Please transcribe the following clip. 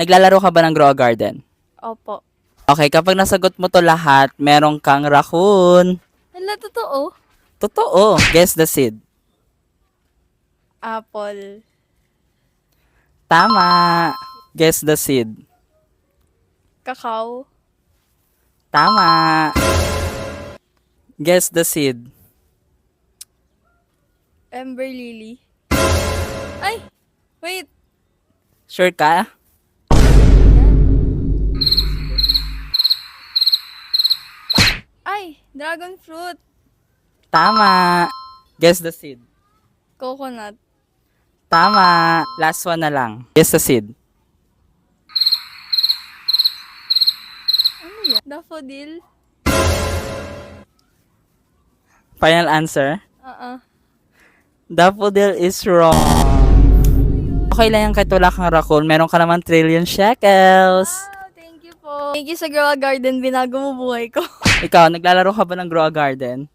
Naglalaro ka ba ng Grow a Garden? Opo. Okay, kapag nasagot mo to lahat, meron kang raccoon. Hala, totoo? Totoo. Guess the seed. Apple. Tama. Guess the seed. Kakao. Tama. Guess the seed. Ember lily. Ay! Wait! Sure ka? Ay! Dragon fruit. Tama. Guess the seed. Coconut. Tama. Last one na lang. Guess the seed. Ano yan? Daffodil. Final answer? Daffodil. Daffodil is wrong. Okay lang yan kahit wala kang raccoon. Meron ka naman trillion shekels. Wow, thank you po. Thank you sa Grow a Garden. Binago mo buhay ko. Ikaw, naglalaro ka ba ng Grow a Garden?